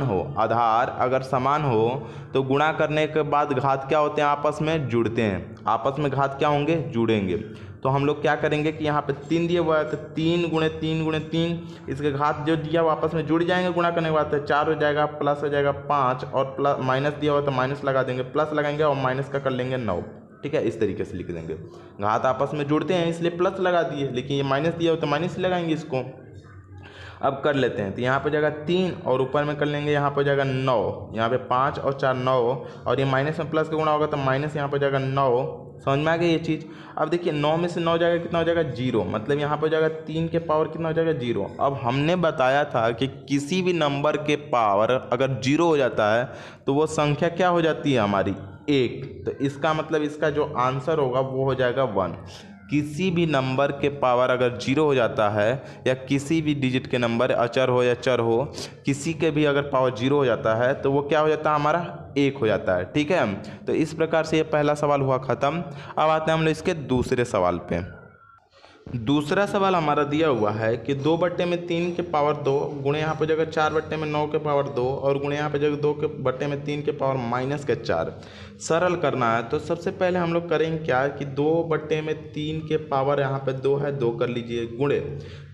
हो, आधार अगर समान हो तो गुणा करने के बाद घात क्या होते हैं, आपस में जुड़ते हैं। आपस में घात क्या होंगे, जुड़ेंगे। तो हम लोग क्या करेंगे कि यहाँ पे 3 दिया हुआ है तो 3 गुणे 3 गुणे 3, इसके घात जो दिया वो आपस में जुड़ जाएंगे गुणा करने के बाद, तो 4 हो जाएगा, प्लस हो जाएगा 5 और प्लस माइनस दिया हुआ तो माइनस लगा देंगे, प्लस लगाएंगे और माइनस का कर लेंगे 9। ठीक है, इस तरीके से लिख देंगे। घात आपस में जुड़ते हैं इसलिए प्लस लगा दिए, लेकिन ये माइनस दिया हो तो माइनस लगाएंगे इसको। अब कर लेते हैं, तो यहाँ पे जाएगा 3 और ऊपर में कर लेंगे, यहाँ पे जाएगा 9, यहाँ पे 5 और 4 9, और ये माइनस में प्लस का गुणा होगा तो माइनस यहाँ पे जाएगा 9। समझ में आ गई ये चीज़। अब देखिए 9 में से 9 जाएगा कितना हो जाएगा, 0, मतलब यहाँ पे जाएगा 3 के पावर कितना हो जाएगा, 0। अब हमने बताया था कि किसी भी नंबर के पावर अगर 0 हो जाता है तो वो संख्या क्या हो जाती है हमारी, 1। तो इसका मतलब इसका जो आंसर होगा वो हो जाएगा 1। किसी भी नंबर के पावर अगर 0 हो जाता है, या किसी भी डिजिट के नंबर अचर हो या चर हो, किसी के भी अगर पावर 0 हो जाता है तो वो क्या हो जाता है, हमारा 1 हो जाता है। ठीक है, तो इस प्रकार से ये पहला सवाल हुआ ख़त्म। अब आते हैं हम लोग इसके दूसरे सवाल पे। दूसरा सवाल हमारा दिया हुआ है कि 2/3 के पावर 2 गुणे यहाँ पर जगह 4/9 के पावर 2 और गुणे यहाँ पर जगह 2/3 के पावर -4 सरल करना है। तो सबसे पहले हम लोग करेंगे क्या कि 2/3 के पावर यहाँ पे 2 है, 2 कर लीजिए, गुणे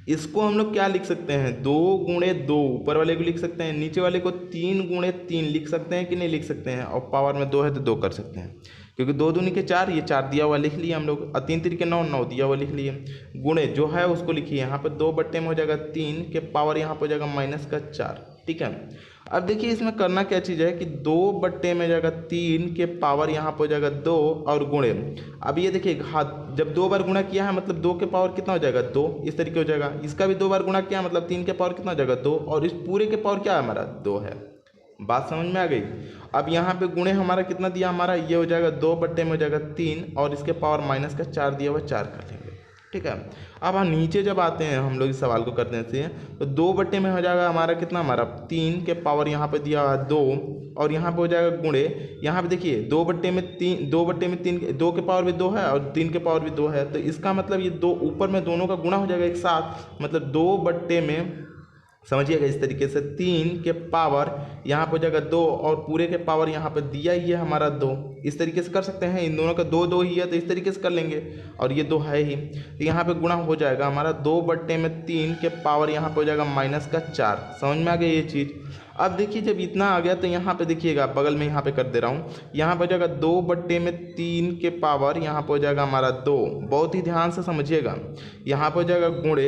इसको हम लोग क्या लिख सकते हैं, 2 गुणे 2, ऊपर वाले को लिख सकते हैं, नीचे वाले को 3 गुणे 3 लिख सकते हैं कि नहीं लिख सकते हैं, और पावर में 2 है तो 2 कर सकते हैं, क्योंकि 2 दूनी के 4, ये 4 दिया हुआ लिख लिए हम लोग, और 3 3 के 9, 9 दिया हुआ लिख लिए। गुणे जो है उसको लिखिए, यहाँ पे 2 बट्टे में हो जाएगा 3 के पावर यहाँ पे हो जाएगा -4। ठीक है, अब देखिए इसमें करना क्या चीज़ है कि 2 बट्टे में जाएगा 3 के पावर यहाँ पे हो जाएगा 2 और गुणे। अब ये देखिए घात जब 2 बार गुणा किया है मतलब 2 के पावर कितना हो जाएगा, 2, इस तरीके हो जाएगा। इसका भी 2 बार गुणा किया मतलब 3 के पावर कितना हो जाएगा, 2, और इस पूरे के पावर क्या है हमारा, 2 है। बात समझ में आ गई। अब यहाँ पे गुणे हमारा कितना दिया, हमारा ये हो जाएगा 2 बट्टे में हो जाएगा 3 और इसके पावर -4 दिया हुआ, 4 कर लेंगे। ठीक है, अब हम नीचे जब आते हैं हम लोग इस सवाल को करने से, तो 2 बट्टे में हो जाएगा हमारा कितना, हमारा 3 के पावर यहाँ पे दिया हुआ 2 और यहाँ पे हो जाएगा गुणे। यहाँ पे देखिए 2 बट्टे में 3, 2 के पावर भी 2 है और 3 के पावर भी 2 है, तो इसका मतलब ये 2 ऊपर में दोनों का गुणा हो जाएगा एक साथ, मतलब 2 बट्टे में, समझिएगा इस तरीके से 3 के पावर यहाँ पे हो जाएगा 2 और पूरे के पावर यहाँ पे दिया ही है हमारा 2। इस तरीके से कर सकते हैं, इन दोनों का 2 2 ही है तो इस तरीके से कर लेंगे, और ये 2 है ही, तो यहाँ पे गुणा हो जाएगा हमारा 2 बट्टे में 3 के पावर यहाँ पे हो जाएगा -4। समझ में आ गई ये चीज़। अब देखिए जब इतना आ गया तो यहाँ पे देखिएगा बगल में यहाँ पे कर दे रहा हूँ, यहाँ पे हो जाएगा 2 बट्टे में 3 के पावर यहाँ पे हो जाएगा हमारा 2। बहुत ही ध्यान से समझिएगा, यहाँ पे हो जाएगा गुणे।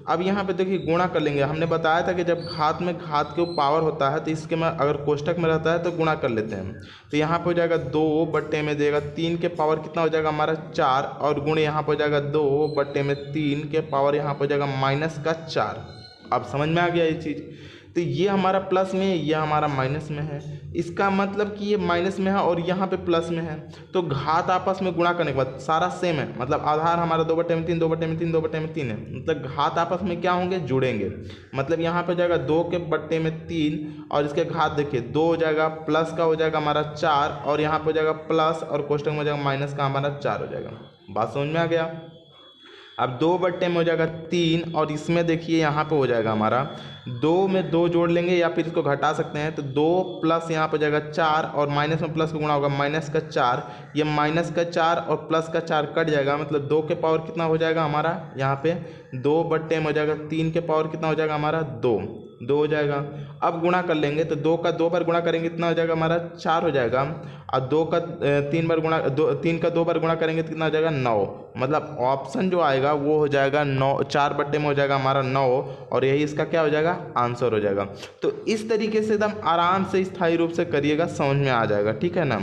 अब यहाँ पे देखिए गुणा कर लेंगे, हमने बताया था कि जब घात में घात के पावर होता है तो इसके में अगर कोष्टक में रहता है तो गुणा कर लेते हैं। तो यहाँ पे हो जाएगा 2 बट्टे में देगा 3 के पावर कितना हो जाएगा हमारा 4 और गुणे यहाँ पे हो जाएगा 2 बट्टे में 3 के पावर यहाँ पे हो जाएगा -4। अब समझ में आ गया ये चीज़। तो ये हमारा प्लस में है, ये हमारा माइनस में है, इसका मतलब कि ये माइनस में है और यहाँ पे प्लस में है। तो घात आपस में गुणा करने के बाद सारा सेम है, मतलब आधार हमारा 2 बट्टे में 3, 2 बट्टे में 3, 2 बट्टे में 3 है, मतलब घात आपस में क्या होंगे, जुड़ेंगे। मतलब यहाँ पे जाएगा 2 के बट्टे में 3 और इसके घात देखिए 2 हो जाएगा, प्लस का हो जाएगा हमारा 4 और यहाँ पे हो जाएगा प्लस और कोष्टक में हो जाएगा माइनस का हमारा 4 हो जाएगा। बात समझ में आ गया। अब 2 बट्टे में हो जाएगा 3 और इसमें देखिए यहाँ पे हो जाएगा हमारा 2 में 2 जोड़ लेंगे या फिर इसको घटा सकते हैं, तो 2 प्लस यहाँ पे जाएगा 4 और माइनस में प्लस का गुणा होगा -4, ये -4 और प्लस का 4 कट जाएगा, मतलब 2 के पावर कितना हो जाएगा हमारा यहाँ पे 2 बट्टे में हो जाएगा 3 के पावर कितना हो जाएगा हमारा 2 हो जाएगा। अब गुणा कर लेंगे तो 2 का 2 बार गुणा करेंगे कितना हो जाएगा हमारा 4 हो जाएगा, और 2 का 3 बार गुणा 3 का 2 बार गुणा करेंगे तो कितना हो जाएगा 9। मतलब ऑप्शन जो आएगा वो हो जाएगा 9, 4 बट्टे में हो जाएगा हमारा 9 और यही इसका क्या हो जाएगा, आंसर हो जाएगा। तो इस तरीके से एकदम आराम से स्थायी रूप से करिएगा, समझ में आ जाएगा। ठीक है ना।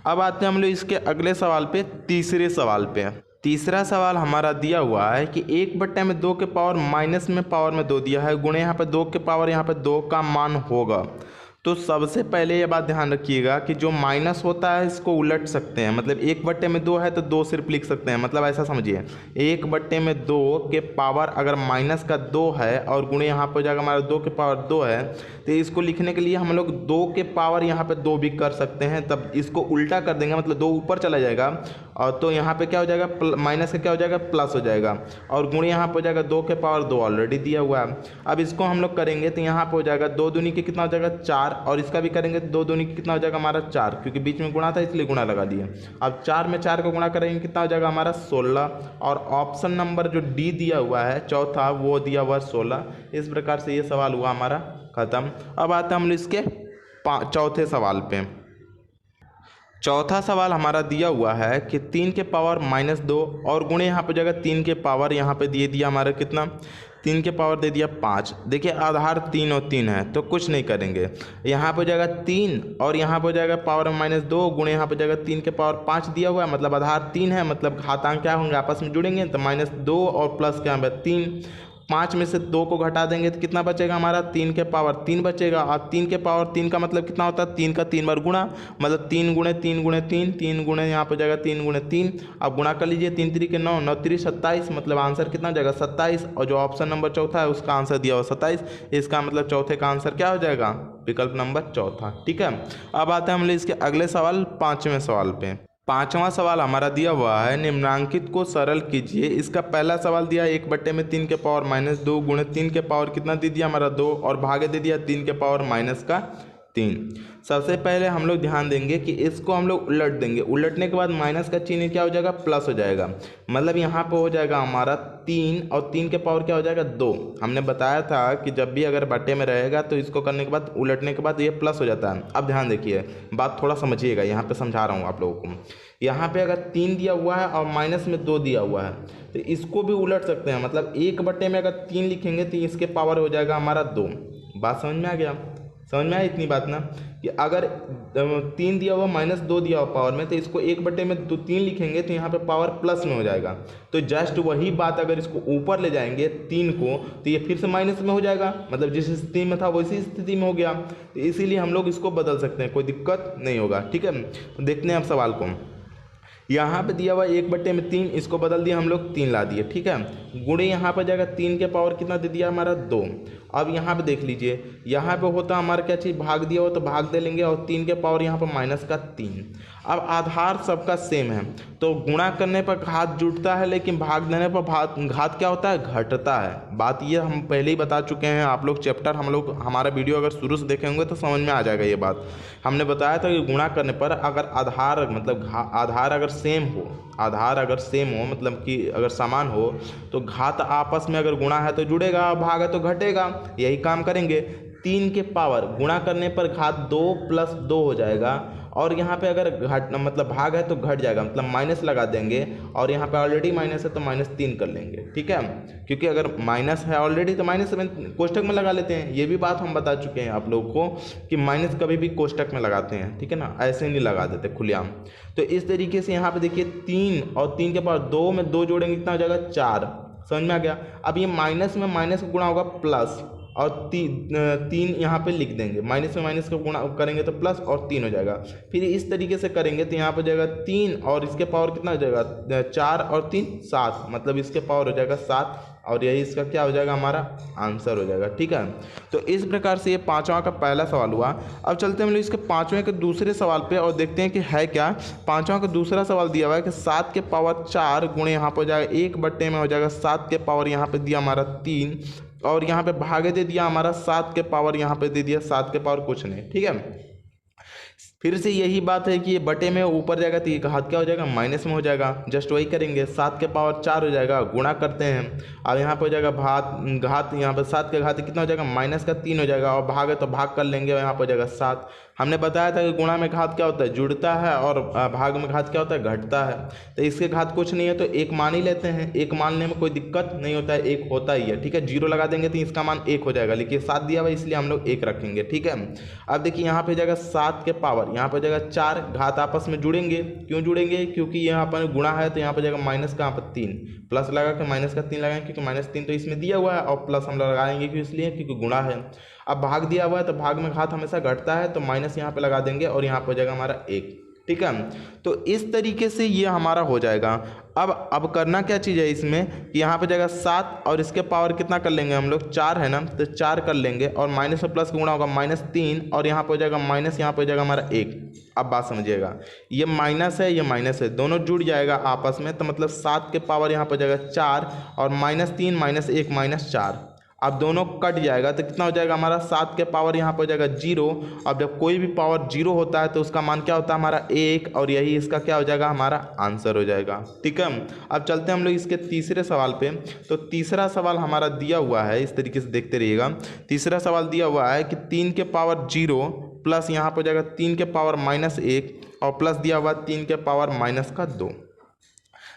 अब आते हैं हम लोग इसके अगले सवाल पे, तीसरे सवाल पे। तीसरा सवाल हमारा दिया हुआ है कि 1 बट्टे में 2 के पावर माइनस में पावर में 2 दिया है, गुणे यहाँ पे 2 के पावर यहाँ पे 2 का मान होगा। तो सबसे पहले ये बात ध्यान रखिएगा कि जो माइनस होता है इसको उलट सकते हैं, मतलब 1 बट्टे में 2 है तो 2 सिर्फ लिख सकते हैं, मतलब ऐसा समझिए 1 बट्टे में 2 के पावर अगर माइनस का 2 है और गुणे यहाँ पर हो जाएगा हमारा 2 के पावर 2 है, तो इसको लिखने के लिए हम लोग 2 के पावर यहाँ पे 2 भी कर सकते हैं, तब इसको उल्टा कर देंगे, मतलब 2 ऊपर चला जाएगा और तो यहाँ पे क्या हो जाएगा, माइनस का क्या हो जाएगा, प्लस हो जाएगा, और गुणे यहाँ पे हो जाएगा 2 के पावर 2 ऑलरेडी दिया हुआ है। अब इसको हम लोग करेंगे तो यहाँ पे हो जाएगा 2 दूनी के कितना हो जाएगा 4 4 और इसका भी करेंगे तो 2 दूनी कितना हो जाएगा हमारा 4, क्योंकि बीच में गुणा था इसलिए गुणा लगा दिए। अब 4 में 4 का गुणा करेंगे कितना हो जाएगा हमारा 16, और ऑप्शन नंबर जो डी दिया हुआ है चौथा वो दिया हुआ 16। इस प्रकार से ये सवाल हुआ हमारा खत्म। अब आते हैं हम लोग इसके चौथे सवाल पे। चौथा सवाल हमारा दिया हुआ है कि 3 के पावर -2 और गुणे यहाँ पे जगह 3 के पावर यहाँ पे दे दिया हमारा कितना 3 के पावर दे दिया 5। देखिए आधार 3 और 3 है तो कुछ नहीं करेंगे, यहाँ पे जाएगा 3 और यहाँ पे जाएगा पावर -2 गुणे यहाँ पे जाएगा 3 के पावर 5 दिया हुआ है, मतलब आधार 3 है, मतलब घातांक क्या होंगे आपस में जुड़ेंगे तो -2 और प्लस क्या है 3। 5 में से 2 को घटा देंगे तो कितना बचेगा हमारा 3 के पावर 3 बचेगा। और 3 के पावर 3 का मतलब कितना होता है 3 का 3 बार गुणा, मतलब 3 गुणे 3 गुणे 3, 3 गुणे यहाँ पे जाएगा 3 गुणे 3। अब गुणा कर लीजिए 3 3 के 9, 9 3 27, मतलब आंसर कितना हो जाएगा 27। और जो ऑप्शन नंबर चौथा है उसका आंसर दिया हुआ 27, इसका मतलब चौथे का आंसर क्या हो जाएगा विकल्प नंबर चौथा। ठीक है, अब आते हैं हम लोग इसके अगले सवाल 5वें सवाल पे। 5वां सवाल हमारा दिया हुआ है निम्नांकित को सरल कीजिए। इसका पहला सवाल दिया 1/3 के पावर -2 गुणे 3 के पावर कितना दे दिया हमारा 2 और भागे दे दिया 3 के पावर -3। सबसे पहले हम लोग ध्यान देंगे कि इसको हम लोग उलट देंगे, उलटने के बाद माइनस का चिन्ह क्या हो जाएगा प्लस हो जाएगा, मतलब यहाँ पे हो जाएगा हमारा 3 और 3 के पावर क्या हो जाएगा 2। हमने बताया था कि जब भी अगर बट्टे में रहेगा तो इसको करने के बाद उलटने के बाद ये प्लस हो जाता है। अब ध्यान देखिए, बात थोड़ा समझिएगा, यहाँ पे समझा रहा हूँ आप लोगों को। यहाँ पे अगर 3 दिया हुआ है और माइनस में 2 दिया हुआ है तो इसको भी उलट सकते हैं, मतलब 1/में अगर 3 लिखेंगे तो इसके पावर हो जाएगा हमारा 2। बात समझ में आ गया? समझ में आया इतनी बात ना, कि अगर 3 दिया हुआ -2 दिया हुआ पावर में तो इसको 1/3 लिखेंगे तो यहाँ पे पावर प्लस में हो जाएगा। तो जस्ट वही बात अगर इसको ऊपर ले जाएंगे 3 को तो ये फिर से माइनस में हो जाएगा, मतलब जिस स्थिति में था वैसी स्थिति में हो गया। तो इसीलिए हम लोग इसको बदल सकते हैं, कोई दिक्कत नहीं होगा। ठीक है, देखते हैं अब सवाल को। यहाँ पे दिया हुआ 1/3, इसको बदल दिया हम लोग 3 ला दिए। ठीक है, गुणे यहाँ पर जाएगा 3 के पावर कितना दे दिया हमारा 2। अब यहाँ पे देख लीजिए, यहाँ पे होता हमारा क्या चीज़ भाग दिया हो तो भाग दे लेंगे और 3 के पावर यहाँ पर -3। अब आधार सबका सेम है तो गुणा करने पर घात जुटता है, लेकिन भाग देने पर घात क्या होता है घटता है। बात ये हम पहले ही बता चुके हैं, आप लोग चैप्टर हमारा वीडियो अगर शुरू से देखे होंगे तो समझ में आ जाएगा ये बात। हमने बताया था कि गुणा करने पर अगर आधार मतलब आधार अगर सेम हो, आधार अगर सेम हो मतलब कि अगर समान हो तो घात आपस में अगर गुणा है तो जुड़ेगा, भाग है तो घटेगा। यही काम करेंगे। 3 के पावर गुणा करने पर घात 2 + 2 हो जाएगा, और यहाँ पे अगर घट मतलब भाग है तो घट जाएगा, मतलब माइनस लगा देंगे, और यहाँ पे ऑलरेडी माइनस है तो -3 कर लेंगे। ठीक है, क्योंकि अगर माइनस है ऑलरेडी तो माइनस कोष्टक में लगा लेते हैं। ये भी बात हम बता चुके हैं आप लोगों को कि माइनस कभी भी कोष्टक में लगाते हैं, ठीक है ना, ऐसे नहीं लगा देते खुलेआम। तो इस तरीके से यहाँ पे देखिए 3 और 3 के पावर 2 में 2 जोड़ेंगे कितना हो जाएगा 4। समझ में आ गया? अब ये माइनस में माइनस का गुणा होगा प्लस, और 3 यहाँ पे लिख देंगे, माइनस में माइनस का गुणा करेंगे तो प्लस और 3 हो जाएगा। फिर इस तरीके से करेंगे तो यहाँ पे जाएगा 3 और इसके पावर कितना हो जाएगा 4 और 3 7, मतलब इसके पावर हो जाएगा 7, और यही इसका क्या हो जाएगा हमारा आंसर हो जाएगा। ठीक है, तो इस प्रकार से ये 5वां का पहला सवाल हुआ। अब चलते हैं हम लोग इसके 5वें के दूसरे सवाल पे और देखते हैं कि है क्या। 5वां का दूसरा सवाल दिया हुआ है कि 7 के पावर 4 गुणे यहाँ पर हो जाएगा 1/में हो जाएगा 7 के पावर यहाँ पे दिया हमारा 3, और यहाँ पे भागे दे दिया हमारा 7 के पावर यहाँ पे दे दिया 7 के पावर कुछ नहीं। ठीक है, फिर से यही बात है कि ये बटे में ऊपर जाएगा तो ये घात क्या हो जाएगा माइनस में हो जाएगा। जस्ट वही करेंगे, 7 के पावर 4 हो जाएगा, गुणा करते हैं। अब यहाँ पे हो जाएगा घात यहाँ पे 7 के घात कितना हो जाएगा -3 हो जाएगा, और भाग है तो भाग कर लेंगे, यहाँ पर हो जाएगा 7। हमने बताया था कि गुणा में घात क्या होता है जुड़ता है, और भाग में घात क्या होता है घटता है। तो इसके घात कुछ नहीं है तो 1 मान ही लेते हैं। 1 मानने में कोई दिक्कत नहीं होता है, 1 होता ही है। ठीक है, 0 लगा देंगे तो इसका मान 1 हो जाएगा, लेकिन 7 दिया हुआ इसलिए हम लोग 1 रखेंगे। ठीक है, अब देखिए यहाँ पे जाएगा 7 के पावर यहाँ पे जाएगा 4, घात आपस में जुड़ेंगे। क्यों जुड़ेंगे? क्योंकि यहाँ पर गुणा है तो यहाँ पर जाएगा माइनस का यहाँ पर 3, प्लस लगा के माइनस का 3 लगाएंगे क्योंकि -3 तो इसमें दिया हुआ है, और प्लस हम लगाएंगे क्यों इसलिए क्योंकि गुणा है। अब भाग दिया हुआ है तो भाग में घात हमेशा घटता है तो माइनस यहाँ पे लगा देंगे, और यहाँ पर हो जाएगा हमारा 1। ठीक है, तो इस तरीके से ये हमारा हो जाएगा। अब करना क्या चीज़ है इसमें कि यहाँ पे जाएगा 7 और इसके पावर कितना कर लेंगे हम लोग 4 है ना, तो 4 कर लेंगे, और माइनस में प्लस का गुणा होगा -3, और यहाँ पे हो जाएगा माइनस, यहाँ पे हो जाएगा हमारा 1। अब बात समझिएगा, ये माइनस है ये माइनस है, दोनों जुड़ जाएगा आपस में, तो मतलब 7 के पावर यहाँ पे हो जाएगा 4, और -3 -1 -4। अब दोनों कट जाएगा तो कितना हो जाएगा हमारा 7 के पावर यहाँ पर हो जाएगा 0। अब जब कोई भी पावर 0 होता है तो उसका मान क्या होता है हमारा 1, और यही इसका क्या हो जाएगा हमारा आंसर हो जाएगा। ठीक है, अब चलते हैं हम लोग इसके तीसरे सवाल पे। तो तीसरा सवाल हमारा दिया हुआ है, इस तरीके से देखते रहिएगा। तीसरा सवाल दिया हुआ है कि 3 के पावर 0 प्लस यहाँ पर हो जाएगा 3 के पावर -1 और प्लस दिया हुआ 3 के पावर -2।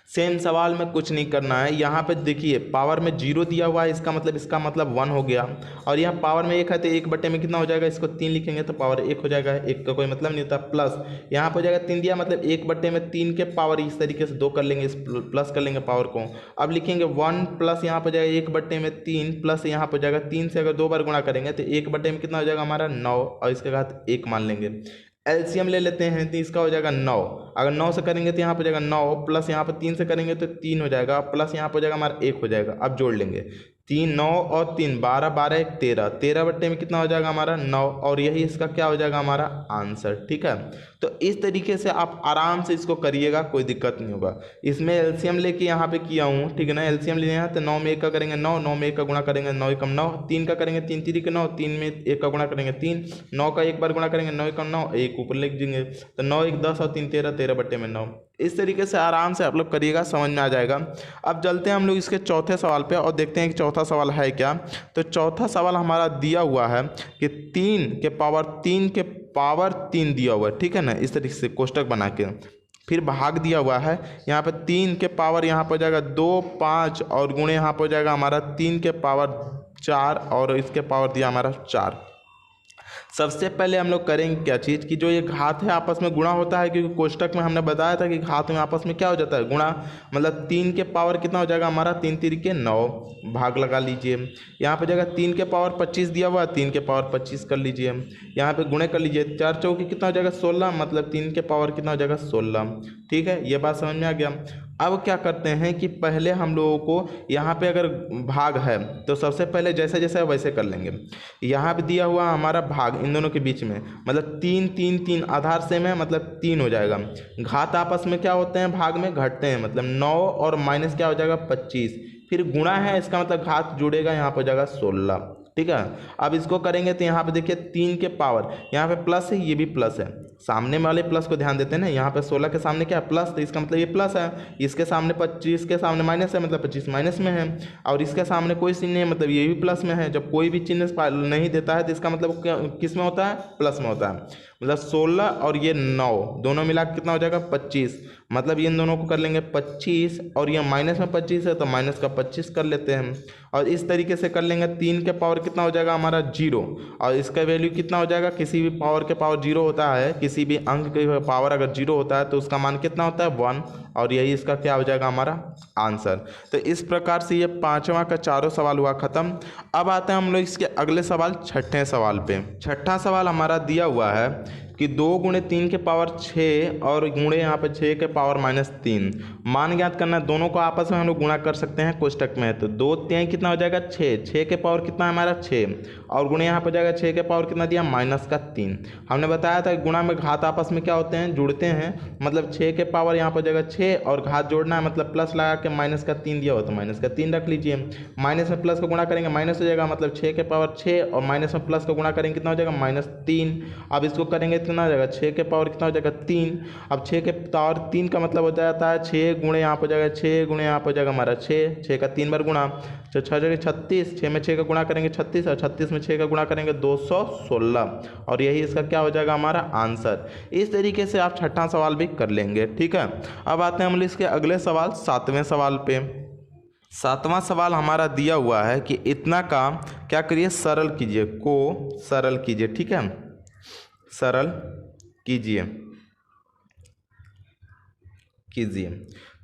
सेम सवाल में कुछ नहीं करना है। यहाँ पे देखिए पावर में 0 दिया हुआ है, इसका मतलब 1 हो गया, और यहाँ पावर में 1 है तो 1 बटे में कितना हो जाएगा, इसको 3 लिखेंगे तो पावर 1 हो जाएगा। 1 का कोई मतलब नहीं होता। प्लस यहाँ पर हो जाएगा 3 दिया, मतलब 1 बटे में 3 के पावर इस तरीके से 2 कर लेंगे, इस प्लस कर लेंगे पावर को। अब लिखेंगे 1 प्लस यहाँ पर जाएगा 1 बटे में 3 प्लस यहाँ पर जाएगा 3 से अगर 2 बार गुणा करेंगे तो 1 बटे में कितना हो जाएगा हमारा 9, और इसके बाद 1 मान लेंगे। एलसीएम ले लेते हैं तो इसका हो जाएगा 9। अगर 9 से करेंगे तो यहाँ पर जाएगा 9 प्लस यहाँ पर 3 से करेंगे तो 3 हो जाएगा, प्लस यहाँ पर जाएगा हमारा 1 हो जाएगा। अब जोड़ लेंगे 3 9 और 3 12 12 1 13, 13 बट्टे में कितना हो जाएगा हमारा 9, और यही इसका क्या हो जाएगा हमारा आंसर। ठीक है, तो इस तरीके से आप आराम से इसको करिएगा, कोई दिक्कत नहीं होगा। इसमें एलसीएम लेके यहाँ पे किया हूँ, ठीक है ना। एलसीएम लेना है तो 9 में 1 का करेंगे 9, 9 में 1 का गुणा करेंगे 9 एकम 9, 3 का करेंगे 3 3 के 9, 3 में 1 का गुणा करेंगे 3, 9 का 1 बार गुणा करेंगे 9 एकम 9, 1 ऊपर लिख देंगे तो 9 1 10 और 3 13, 13 बट्टे में 9। इस तरीके से आराम से आप लोग करिएगा, समझ में आ जाएगा। अब चलते हैं हम लोग इसके चौथे सवाल पे और देखते हैं कि चौथा सवाल है क्या। तो चौथा सवाल हमारा दिया हुआ है कि 3 के पावर 3 दिया हुआ है, ठीक है ना। इस तरीके से कोष्टक बना के फिर भाग दिया हुआ है। यहाँ पे 3 के पावर यहाँ पर जाएगा 2 5 और गुणे यहाँ पर जाएगा हमारा 3 के पावर 4 और इसके पावर दिया हमारा 4। सबसे पहले हम लोग करेंगे क्या चीज़ कि जो ये घात है आपस में गुणा होता है, क्योंकि कोष्टक में हमने बताया था कि घात में आपस में क्या हो जाता है गुणा। मतलब 3 के पावर कितना हो जाएगा हमारा 3 3 के 9, भाग लगा लीजिए। यहाँ पे जाएगा 3 के पावर 25 दिया हुआ है, 3 के पावर 25 कर लीजिए। यहाँ पे गुणे कर लीजिए, 4 चौके कितना हो जाएगा 16, मतलब 3 के पावर कितना हो जाएगा 16। ठीक है, ये बात समझ में आ गया। अब क्या करते हैं कि पहले हम लोगों को यहाँ पे अगर भाग है तो सबसे पहले जैसे जैसे वैसे कर लेंगे। यहाँ पे दिया हुआ हमारा भाग इन दोनों के बीच में, मतलब 3 3 3 आधार सेम है, मतलब 3 हो जाएगा। घात आपस में क्या होते हैं भाग में घटते हैं, मतलब 9 और माइनस क्या हो जाएगा 25, फिर गुणा है इसका मतलब घात जुड़ेगा, यहाँ पर जाएगा 16। ठीक है, अब इसको करेंगे तो यहाँ पे देखिए 3 के पावर, यहाँ पे प्लस है, ये भी प्लस है, सामने वाले प्लस को ध्यान देते हैं ना। यहाँ पे 16 के सामने क्या है प्लस, तो इसका मतलब ये प्लस है। इसके सामने 25 के सामने माइनस है, मतलब 25 माइनस में है, और इसके सामने कोई चिन्ह नहीं है, मतलब ये भी प्लस में है। जब कोई भी चिन्ह नहीं देता है तो इसका मतलब किस में होता है, प्लस में होता है। मतलब 16 और ये 9 दोनों मिला कितना हो जाएगा 25, मतलब इन दोनों को कर लेंगे 25, और ये माइनस में 25 है तो माइनस का 25 कर लेते हैं। और इस तरीके से कर लेंगे। 3 के पावर कितना हो जाएगा हमारा 0, और इसका वैल्यू कितना हो जाएगा, किसी भी पावर के पावर 0 होता है, किसी भी अंक के पावर अगर 0 होता है तो उसका मान कितना होता है 1, और यही इसका क्या हो जाएगा हमारा आंसर। तो इस प्रकार से ये 5वां का चारों सवाल हुआ ख़त्म। अब आते हैं हम लोग इसके अगले सवाल, छठे सवाल पे। छठा सवाल हमारा दिया हुआ है कि 2 गुणे 3 के पावर 6 और गुणे यहाँ पे 6 के पावर -3 मान ज्ञात करना है। दोनों को आपस में हम लोग गुणा कर सकते हैं कोष्टक में। तो 2 3 कितना हो जाएगा 6, 6 के पावर कितना है हमारा 6, और गुणे यहाँ पर जाएगा 6 के पावर कितना दिया -3। हमने बताया था कि गुणा में घात आपस में क्या होते हैं जुड़ते हैं, मतलब 6 के पावर यहाँ पर जाएगा 6 और घात जोड़ना है, मतलब प्लस लगा के -3 दिया हो तो -3 रख लीजिए। माइनस में प्लस को गुणा करेंगे माइनस हो जाएगा, मतलब 6 के पावर 6 और माइनस में प्लस को गुणा करेंगे कितना हो जाएगा -3। अब इसको करेंगे कितना हो जाएगा 6 के पावर कितना हो जाएगा 3। अब 6 के पावर 3 का मतलब हो जाता है 6 गुणे यहाँ पर जाएगा 6 गुणे यहाँ पर जाएगा हमारा 6 का 3 बार गुणा, तो 6 जगह 36, 6 में 6 का गुणा करेंगे 36 और 36 में 6 का गुणा करेंगे 216, और यही इसका क्या हो जाएगा हमारा आंसर। इस तरीके से आप छठा सवाल भी कर लेंगे। ठीक है, अब आते हैं हम इसके अगले सवाल, 7वें सवाल पे। 7वां सवाल हमारा दिया हुआ है कि इतना का क्या करिए सरल कीजिए, को सरल कीजिए। ठीक है, सरल कीजिए।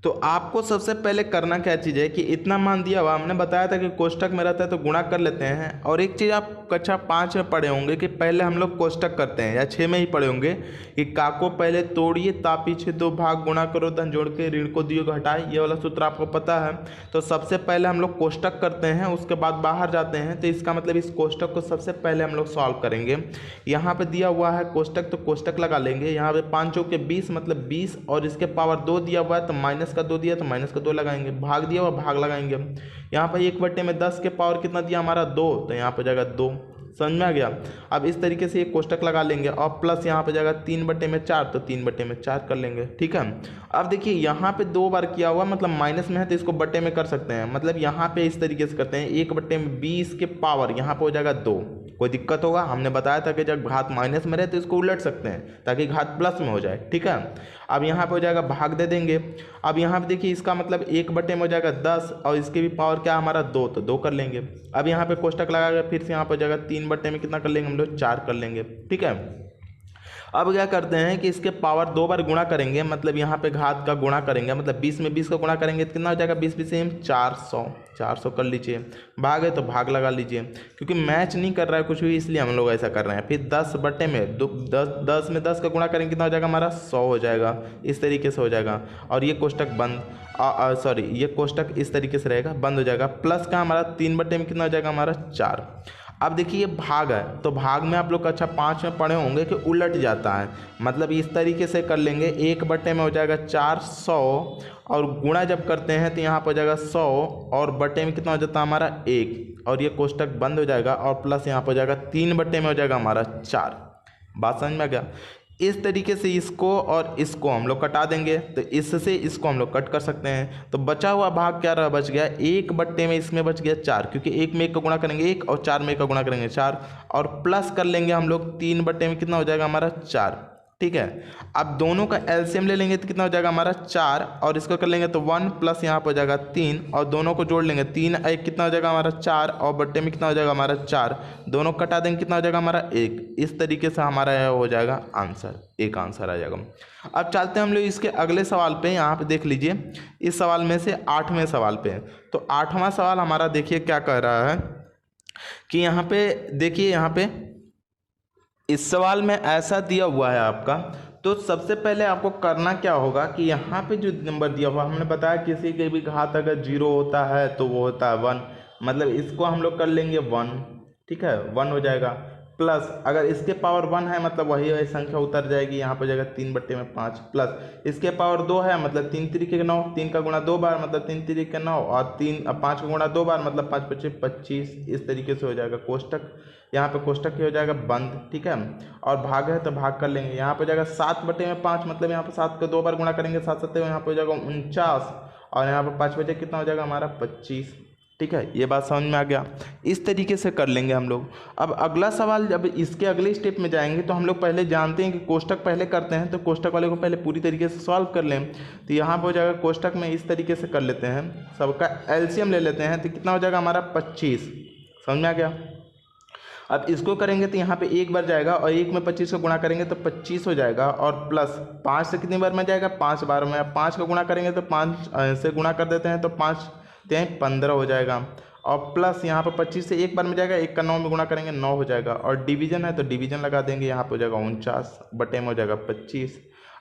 तो आपको सबसे पहले करना क्या चीज़ है कि इतना मान दिया हुआ, हमने बताया था कि कोष्टक में रहता है तो गुणा कर लेते हैं। और एक चीज़ आप कक्षा 5 में पढ़े होंगे कि पहले हम लोग कोष्टक करते हैं, या 6 में ही पढ़े होंगे कि काको पहले तोड़िए ता पीछे 2 भाग गुणा करो धन जोड़ के ऋण को दियो घटाए, ये वाला सूत्र आपको पता है। तो सबसे पहले हम लोग कोष्टक करते हैं, उसके बाद बाहर जाते हैं। तो इसका मतलब इस कोष्टक को सबसे पहले हम लोग सॉल्व करेंगे। यहाँ पर दिया हुआ है कोष्टक, तो कोष्टक लगा लेंगे। यहाँ पे 5 चौके 20 मतलब 20, और इसके पावर 2 दिया हुआ है तो माइनस का 2 दिया तो माइनस का 2 लगाएंगे, भाग दिया और भाग लगाएंगे। यहाँ पर 1/10 के पावर कितना दिया हमारा 2, तो यहाँ पर जाएगा 2। समझ में आ गया। अब इस तरीके से एक कोष्टक लगा लेंगे और प्लस यहाँ पे जाएगा 3/4, तो 3/4 कर लेंगे। ठीक है। अब देखिए यहाँ पे 2 बार किया हुआ, मतलब माइनस में है तो इसको बटे में कर सकते हैं, मतलब यहाँ पे इस तरीके से करते हैं 1/20 के पावर, यहाँ पे हो जाएगा 2। कोई दिक्कत होगा? हमने बताया था कि जब घात माइनस में रहे तो इसको उलट सकते हैं ताकि घात प्लस में हो जाए। ठीक है। अब यहाँ पे हो जाएगा भाग दे देंगे। अब यहाँ पे देखिए इसका मतलब 1/में हो जाएगा 10 और इसके भी पावर क्या हमारा 2, तो 2 कर लेंगे। अब यहाँ पे कोष्टक लगा फिर से यहाँ पे हो जाएगा 3/में कितना कर लेंगे हम लोग 4 कर लेंगे। ठीक है। अब क्या करते हैं कि इसके पावर 2 बार गुणा करेंगे, मतलब यहाँ पे घात का गुणा करेंगे, मतलब 20 में 20 का गुणा करेंगे तो कितना हो जाएगा 20 400 कर लीजिए। भाग है तो भाग लगा लीजिए, क्योंकि मैच नहीं कर रहा है कुछ भी इसलिए हम लोग ऐसा कर रहे हैं। फिर 10 में 10 का गुणा करेंगे कितना हो जाएगा हमारा 100 हो जाएगा। इस तरीके से हो जाएगा और ये कोष्टक बंद, ये कोष्टक इस तरीके से रहेगा, बंद हो जाएगा। प्लस का हमारा 3/में कितना हो जाएगा हमारा 4। अब देखिए ये भाग है तो भाग में आप लोग अच्छा 5 में पढ़े होंगे कि उलट जाता है, मतलब इस तरीके से कर लेंगे। 1/में हो जाएगा 400 और गुणा जब करते हैं तो यहाँ पर हो जाएगा 100 और बटे में कितना हो जाता है हमारा 1 और ये कोष्टक बंद हो जाएगा और प्लस यहाँ पर हो जाएगा 3/में हो जाएगा हमारा 4। बात समझ में आ गया। इस तरीके से इसको और इसको हम लोग कटा देंगे, तो इससे इसको हम लोग कट कर सकते हैं। तो बचा हुआ भाग क्या रहा, बच गया 1/में, इसमें बच गया 4, क्योंकि 1 में 1 का गुणा करेंगे 1 और 4 में 1 का गुणा करेंगे 4 और प्लस कर लेंगे हम लोग 3/में कितना हो जाएगा हमारा 4। ठीक है। अब दोनों का एलसीएम ले लेंगे तो कितना हो जाएगा हमारा 4 और इसको कर लेंगे तो 1 प्लस यहाँ पर हो जाएगा 3 और दोनों को जोड़ लेंगे 3 1 कितना हो जाएगा हमारा 4 और बट्टे में कितना हो जाएगा हमारा 4, दोनों कटा देंगे कितना हो जाएगा हमारा 1। इस तरीके से हमारा यह हो जाएगा आंसर, एक आंसर आ जाएगा। अब चलते हैं हम लोग इसके अगले सवाल पे। यहाँ पे देख लीजिए इस सवाल में से 8वें सवाल पे। तो 8वां सवाल हमारा देखिए क्या कह रहा है कि यहाँ पे देखिए, यहाँ पे इस सवाल में ऐसा दिया हुआ है आपका, तो सबसे पहले आपको करना क्या होगा कि यहाँ पे जो नंबर दिया हुआ, हमने बताया किसी के भी घात अगर 0 होता है तो वो होता है 1, मतलब इसको हम लोग कर लेंगे 1। ठीक है, 1 हो जाएगा। प्लस अगर इसके पावर 1 है मतलब वही संख्या उतर जाएगी, यहाँ पर जाएगा 3/5 प्लस इसके पावर 2 है मतलब 3 3 9, 3 का गुणा 2 बार मतलब 3 3 9 और 5 का गुणा 2 बार मतलब 5 5 25। इस तरीके से हो जाएगा कोष्टक, यहाँ पे कोष्टक ही हो जाएगा बंद। ठीक है। और भाग है तो भाग कर लेंगे, यहाँ पे जाएगा 7/5 मतलब यहाँ पे 7 का 2 बार गुणा करेंगे 7 7 यहाँ पे हो जाएगा 49 और यहाँ पे 5 बचे कितना हो जाएगा हमारा 25। ठीक है, ये बात समझ में आ गया। इस तरीके से कर लेंगे हम लोग। अब अगला सवाल, जब इसके अगले स्टेप में जाएंगे तो हम लोग पहले जानते हैं कि कोष्टक पहले करते हैं, तो कोष्टक वाले को पहले पूरी तरीके से सॉल्व कर लें। तो यहाँ पर हो जाएगा कोष्टक में इस तरीके से कर लेते हैं, सबका एलसीएम ले लेते हैं तो कितना हो जाएगा हमारा 25। समझ में आ गया। अब इसको करेंगे तो यहाँ पे एक बार जाएगा और 1 में 25 को गुणा करेंगे तो 25 हो जाएगा और प्लस 5 से कितनी बार में जाएगा 5 बार में। 5 का गुणा करेंगे तो 5 से गुणा कर देते हैं तो 5 3 15 हो जाएगा और प्लस यहाँ पर 25 से एक बार में जाएगा, 1 का 9 में गुणा करेंगे 9 हो जाएगा और डिवीजन है तो डिवीजन लगा देंगे, यहाँ पर हो जाएगा 49/में हो जाएगा 25।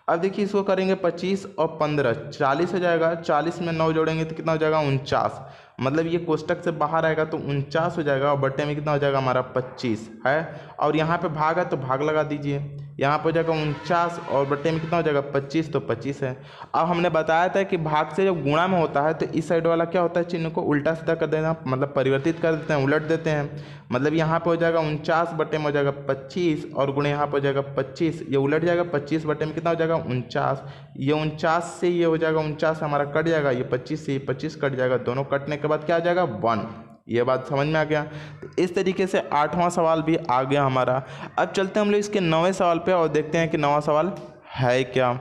अब देखिए इसको करेंगे 25 और 15 40 हो जाएगा, 40 में 9 जोड़ेंगे तो कितना हो जाएगा 49, मतलब ये कोष्टक से बाहर आएगा तो 49 हो जाएगा और बट्टे में कितना हो जाएगा हमारा 25 है। और यहाँ पे भाग है तो भाग लगा दीजिए, यहाँ पर हो जाएगा 49 और बट्टे में कितना हो जाएगा 25, तो 25 है। अब हमने बताया था कि भाग से जब गुणा में होता है तो इस साइड वाला क्या होता है, चिन्ह को उल्टा सीधा कर देना, मतलब परिवर्तित कर देते हैं, उलट देते हैं। मतलब यहाँ पे हो जाएगा 49/में हो जाएगा 25 और गुणे यहाँ पर हो जाएगा 25, ये उलट जाएगा 25/में कितना हो जाएगा 49। ये 49 से ये हो जाएगा 49 हमारा कट जाएगा, ये 25 से ये 25 कट जाएगा, दोनों कटने के बाद क्या आ जाएगा 1। ये बात समझ में आ गया। तो इस तरीके से 8वां सवाल भी आ गया हमारा। अब चलते हैं हम लोग इसके 9वें सवाल पे और देखते हैं कि 9वां सवाल है क्या।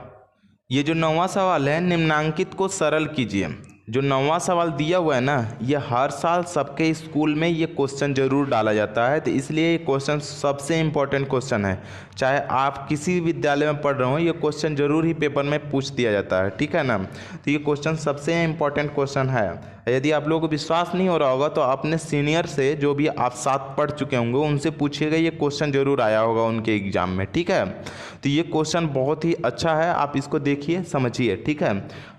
ये जो 9वां सवाल है, निम्नांकित को सरल कीजिए। जो 9वां सवाल दिया हुआ है ना, ये हर साल सबके स्कूल में ये क्वेश्चन जरूर डाला जाता है, तो इसलिए ये क्वेश्चन सबसे इम्पोर्टेंट क्वेश्चन है। चाहे आप किसी विद्यालय में पढ़ रहे हो, ये क्वेश्चन जरूर ही पेपर में पूछ दिया जाता है, ठीक है ना। तो ये क्वेश्चन सबसे इम्पोर्टेंट क्वेश्चन है। यदि आप लोगों को विश्वास नहीं हो रहा होगा तो अपने सीनियर से, जो भी आप साथ पढ़ चुके होंगे, उनसे पूछिएगा, ये क्वेश्चन जरूर आया होगा उनके एग्जाम में, ठीक है। तो ये क्वेश्चन बहुत ही अच्छा है, आप इसको देखिए समझिए, ठीक है।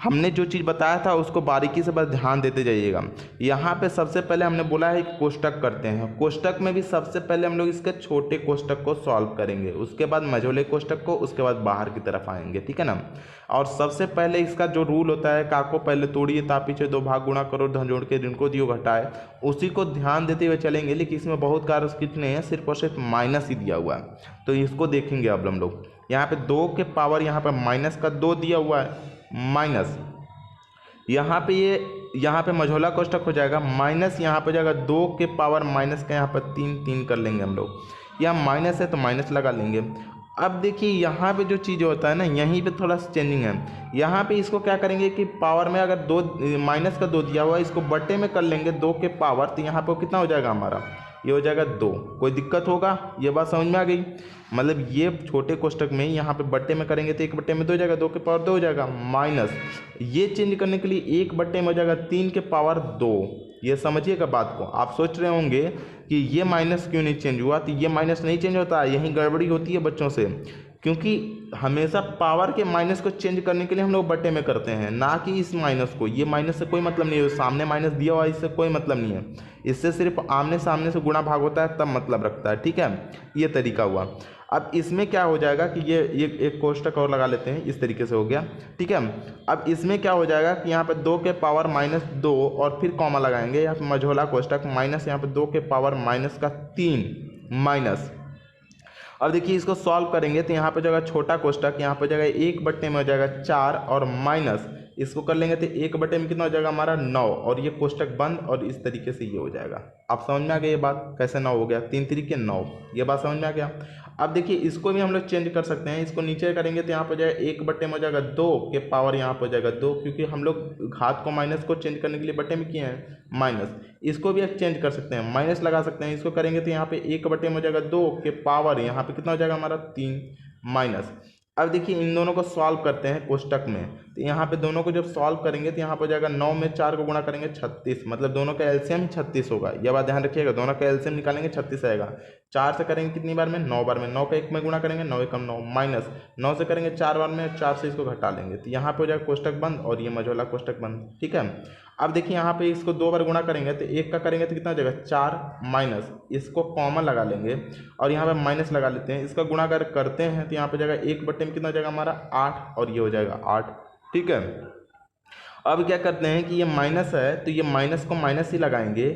हमने जो चीज़ बताया था उसको बारीकी से बस ध्यान देते जाइएगा। यहाँ पे सबसे पहले हमने बोला है कोष्टक करते हैं, कोष्टक में भी सबसे पहले हम लोग इसके छोटे कोष्टक को सॉल्व करेंगे, उसके बाद मझोले कोष्टक को, उसके बाद बाहर की तरफ आएंगे, ठीक है ना। और सबसे पहले इसका जो रूल होता है, का को पहले तोड़िए ता पीछे दो भाग गुणा करो धन जोड़ के जिनको दियो घटाए, उसी को ध्यान देते हुए चलेंगे। लेकिन इसमें बहुत कार्य कितने हैं, सिर्फ और सिर्फ माइनस ही दिया हुआ है, तो इसको देखेंगे अब हम लोग। यहाँ पे 2 के पावर यहाँ पे माइनस का 2 दिया हुआ है, माइनस यहाँ पे मझोला कोष्टक हो जाएगा, माइनस यहाँ पे हो जाएगा 2 के पावर माइनस का यहाँ पर 3 कर लेंगे हम लोग, यहाँ माइनस है तो माइनस लगा लेंगे। अब देखिए यहाँ पे जो चीज़ होता है ना, यहीं पे थोड़ा सा चेंजिंग है। यहाँ पे इसको क्या करेंगे कि पावर में अगर 2 माइनस का 2 दिया हुआ है, इसको बट्टे में कर लेंगे 2 के पावर, तो यहाँ पे कितना हो जाएगा हमारा, ये हो जाएगा 2। कोई दिक्कत होगा, ये बात समझ में आ गई। मतलब ये छोटे कोष्टक में यहाँ पे बट्टे में करेंगे तो 1 बट्टे में 2 हो जाएगा, 2 के पावर 2 हो जाएगा, माइनस ये चेंज करने के लिए 1 बट्टे में हो जाएगा 3 के पावर 2। ये समझिएगा बात को। आप सोच रहे होंगे कि ये माइनस क्यों नहीं चेंज हुआ, तो ये माइनस नहीं चेंज होता है, यहीं गड़बड़ी होती है बच्चों से, क्योंकि हमेशा पावर के माइनस को चेंज करने के लिए हम लोग बट्टे में करते हैं, ना कि इस माइनस को। ये माइनस से कोई मतलब नहीं है, सामने माइनस दिया हुआ है, इससे कोई मतलब नहीं है, इससे सिर्फ आमने सामने से गुणा भाग होता है तब मतलब रखता है, ठीक है। ये तरीका हुआ। अब इसमें क्या हो जाएगा कि ये एक कोष्टक और लगा लेते हैं, इस तरीके से हो गया, ठीक है। अब इसमें क्या हो जाएगा कि यहाँ पे 2 के पावर माइनस 2 और फिर कॉमा लगाएंगे, यहाँ पे मझोला कोष्टक माइनस यहाँ पे 2 के पावर माइनस का 3 माइनस। अब देखिए इसको सॉल्व करेंगे तो यहाँ पे जाएगा छोटा कोष्टक, यहाँ पे जाएगा 1 बट्टे में हो जाएगा 4 और माइनस इसको कर लेंगे तो 1 बट्टे में कितना हो जाएगा हमारा 9, और ये कोष्टक बंद, और इस तरीके से ये हो जाएगा। आप समझ में आ गया ये बात कैसे 9 हो गया, 3 तरीके 9, ये बात समझ में आ गया। अब देखिए इसको भी हम लोग चेंज कर सकते हैं, इसको नीचे करेंगे तो यहाँ पर जाएगा 1 बट्टे में हो जाएगा 2 के पावर यहाँ पर हो जाएगा 2, क्योंकि हम लोग घात को माइनस को चेंज करने के लिए बट्टे में किए हैं माइनस। इसको भी चेंज कर सकते हैं, माइनस लगा सकते हैं, इसको करेंगे तो यहाँ पे 1 बट्टे में हो जाएगा 2 के पावर यहाँ पे कितना हो जाएगा हमारा 3 माइनस। अब देखिए इन दोनों को सॉल्व करते हैं कोष्टक में, तो यहाँ पे दोनों को जब सॉल्व करेंगे तो यहाँ पर हो जाएगा 9 में 4 को गुणा करेंगे 36, मतलब दोनों का एलसीएम 36 होगा। यह बात ध्यान रखिएगा, दोनों का एलसीएम निकालेंगे 36 आएगा। 4 से करेंगे कितनी बार में, 9 बार में, 9 का 1 में गुणा करेंगे 9 एकम 9 माइनस 9 से करेंगे 4 बार में, 4 से इसको घटा लेंगे तो यहाँ पे हो जाएगा कोष्टक बंद और ये मझोला कोष्टक बंद, ठीक है। अब देखिए यहाँ पे इसको 2 बार गुणा करेंगे तो 1 का करेंगे तो कितना हो जाएगा 4 माइनस, इसको कॉमन लगा लेंगे और यहाँ पे माइनस लगा लेते हैं, इसका गुणा करते हैं तो यहाँ पे जाएगा 1 बट्टे में कितना हो जाएगा हमारा 8 और ये हो जाएगा 8, ठीक है। अब क्या करते हैं कि ये माइनस है तो ये माइनस को माइनस ही लगाएंगे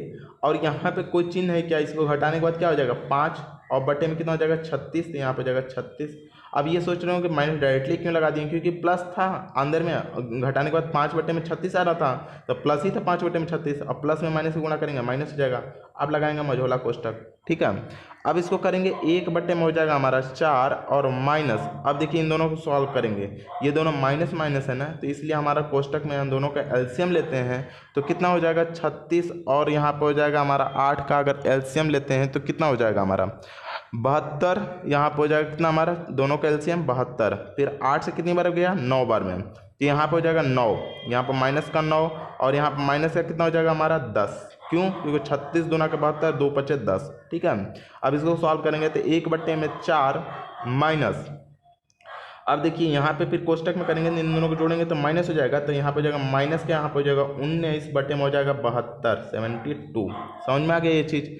और यहाँ पे कोई चिन्ह है क्या, इसको घटाने के बाद क्या हो जाएगा 5 और बट्टे में कितना हो जाएगा 36, तो यहाँ पे जाएगा 36। अब ये सोच रहे हो कि माइनस डायरेक्टली क्यों लगा दिए, क्योंकि प्लस था अंदर में, घटाने के बाद 5 बट्टे में 36 आ रहा था तो प्लस ही था 5 बट्टे में 36, अब प्लस में माइनस से गुणा करेंगे माइनस हो जाएगा। अब लगाएंगे मझोला कोष्टक, ठीक है। अब इसको करेंगे 1 बट्टे में हो जाएगा हमारा 4 और माइनस। अब देखिए इन दोनों को सॉल्व करेंगे, ये दोनों माइनस माइनस है ना, तो इसलिए हमारा कोष्टक में हम दोनों का एलसीएम लेते हैं तो कितना हो जाएगा 36 और यहाँ पर हो जाएगा हमारा 8 का अगर एलसीएम लेते हैं तो कितना हो जाएगा हमारा 72। यहाँ पर हो जाएगा कितना हमारा दोनों का एलसीएम 72, फिर 8 से कितनी बार हो गया 9 बार में, तो यहाँ पर हो जाएगा 9, यहाँ पर माइनस का 9 और यहाँ पर माइनस का कितना हो जाएगा हमारा 10, क्यों, क्योंकि 36 दूना का 72, 2 पचे 10, ठीक है। अब इसको सॉल्व करेंगे तो 1 बट्टे में 4 माइनस। अब देखिए यहाँ पे फिर कोष्टक में करेंगे इन दोनों को जोड़ेंगे तो माइनस हो जाएगा, तो यहाँ पे हो जाएगा माइनस के यहाँ पे हो जाएगा 19 बट्टे में हो जाएगा 72 72। समझ में आ गया ये चीज़।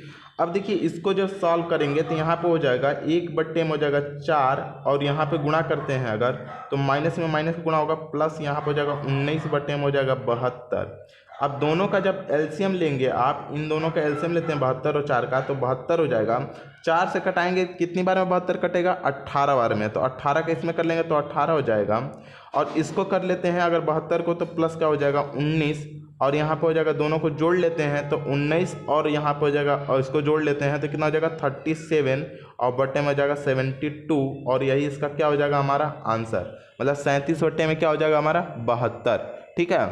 अब देखिए इसको जब सॉल्व करेंगे तो यहाँ पे हो जाएगा 1 बट्टे में हो जाएगा 4 और यहाँ पे गुणा करते हैं अगर तो माइनस में माइनस का गुणा होगा प्लस यहाँ पे हो जाएगा 19 बट्टे में हो जाएगा 72। अब दोनों का जब एलसीएम लेंगे आप, इन दोनों का एलसीएम लेते हैं 72 और 4 का, तो 72 हो जाएगा। 4 से कटाएंगे कितनी बार में 72 कटेगा 18 बार में, तो 18 का इसमें कर लेंगे तो 18 हो जाएगा। और इसको कर लेते हैं अगर 72 को तो प्लस क्या हो जाएगा 19 और यहाँ पे हो जाएगा दोनों को जोड़ लेते हैं तो 19 और यहाँ पे हो जाएगा और इसको जोड़ लेते हैं तो कितना हो जाएगा 37 और बट्टे में हो जाएगा 72 और यही इसका क्या हो जाएगा हमारा आंसर, मतलब 37 बट्टे में क्या हो जाएगा हमारा 72, ठीक है।